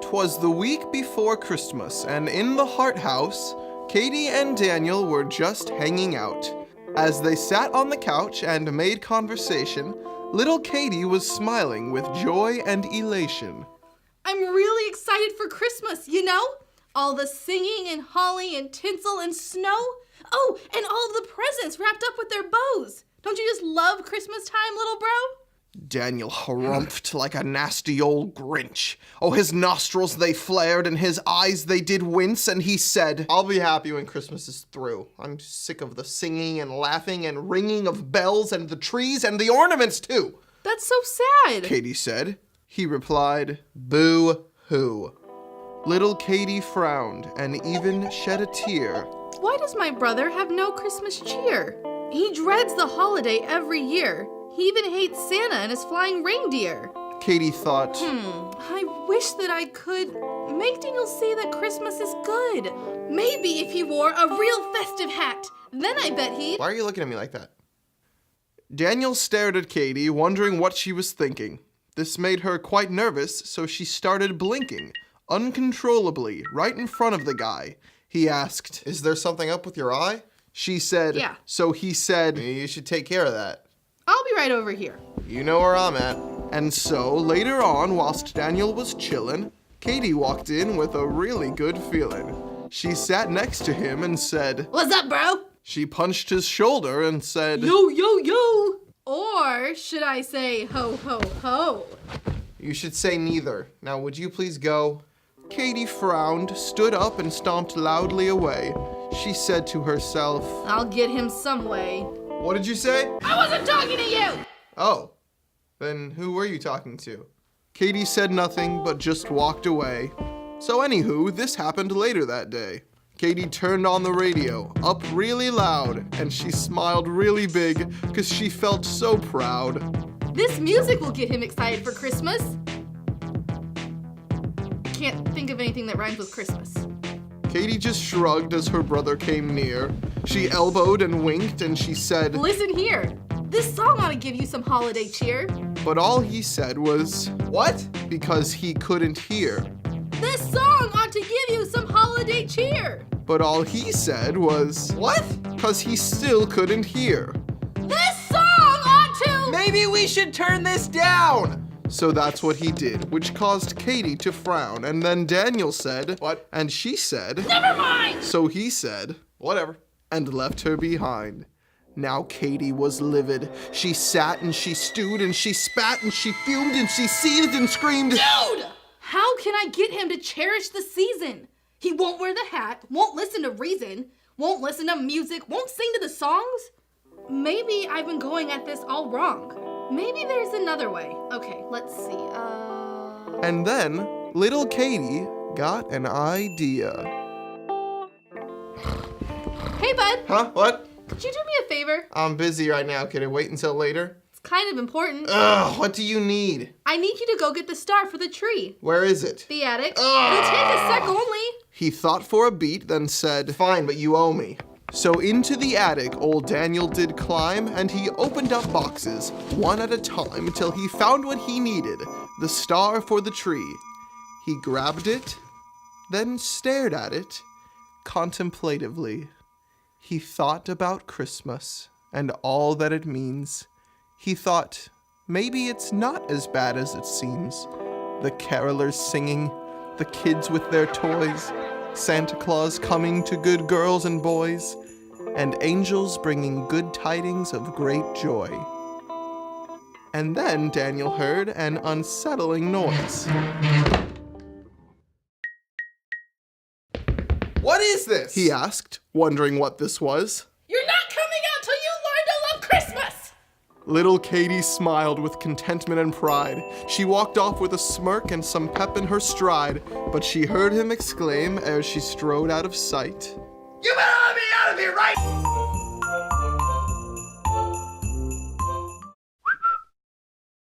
'Twas the week before Christmas, and in the Hart house, Katie and Daniel were just hanging out. As they sat on the couch and made conversation, little Katie was smiling with joy and elation. I'm really excited for Christmas, you know? All the singing and holly and tinsel and snow. Oh, and all of the presents wrapped up with their bows. Don't you just love Christmas time, little bro? Daniel harumphed like a nasty old Grinch. Oh, his nostrils they flared and his eyes they did wince, and he said, "I'll be happy when Christmas is through. I'm sick of the singing and laughing and ringing of bells and the trees and the ornaments too." That's so sad, Katie said. He replied, "Boo-hoo." Little Katie frowned and even shed a tear. Why does my brother have no Christmas cheer? He dreads the holiday every year. He even hates Santa and his flying reindeer. Katie thought, I wish that I could make Daniel see that Christmas is good. Maybe if he wore a real festive hat, then I bet he'd... Why are you looking at me like that? Daniel stared at Katie, wondering what she was thinking. This made her quite nervous, so she started blinking, uncontrollably, right in front of the guy. He asked, "Is there something up with your eye?" She said, "Yeah." So he said, "You should take care of that." I'll be right over here. You know where I'm at. And so, later on, whilst Daniel was chillin', Katie walked in with a really good feeling. She sat next to him and said, "What's up, bro?" She punched his shoulder and said, "Yo, yo, yo!" Or should I say, ho, ho, ho? "You should say neither. Now, would you please go?" Katie frowned, stood up, and stomped loudly away. She said to herself, I'll get him some way. "What did you say?" I wasn't talking to you! "Oh, then who were you talking to?" Katie said nothing, but just walked away. So anywho, this happened later that day. Katie turned on the radio, up really loud, and she smiled really big because she felt so proud. This music will get him excited for Christmas. Can't think of anything that rhymes with Christmas. Katie just shrugged as her brother came near. She elbowed and winked and she said, "Listen here, this song ought to give you some holiday cheer." But all he said was, "What?" Because he couldn't hear. "This song ought to give you some holiday cheer." But all he said was, "What?" Because he still couldn't hear. "This song ought to..." "Maybe we should turn this down." So that's what he did, which caused Katie to frown, and then Daniel said, "What?" And she said, "Never mind." So he said, "Whatever," and left her behind. Now Katie was livid. She sat and she stewed and she spat and she fumed and she seethed and screamed, "Dude! How can I get him to cherish the season? He won't wear the hat, won't listen to reason, won't listen to music, won't sing to the songs? Maybe I've been going at this all wrong. Maybe there's another way. Okay, let's see. And then little Katie got an idea. Hey, bud. Huh? What? Could you do me a favor? I'm busy right now. Can I wait until later? It's kind of important. Ugh, what do you need? I need you to go get the star for the tree. Where is it? The attic. Ugh. It'll take a sec only. He thought for a beat, then said, "Fine, but you owe me." So into the attic old Daniel did climb, and he opened up boxes, one at a time, till he found what he needed, the star for the tree. He grabbed it, then stared at it, contemplatively. He thought about Christmas, and all that it means. He thought, maybe it's not as bad as it seems. The carolers singing, the kids with their toys, Santa Claus coming to good girls and boys, and angels bringing good tidings of great joy. And then Daniel heard an unsettling noise. "What is this?" he asked, wondering what this was. You're not coming out till you learn to love Christmas! Little Katie smiled with contentment and pride. She walked off with a smirk and some pep in her stride, but she heard him exclaim ere she strode out of sight, "You better let me out of here right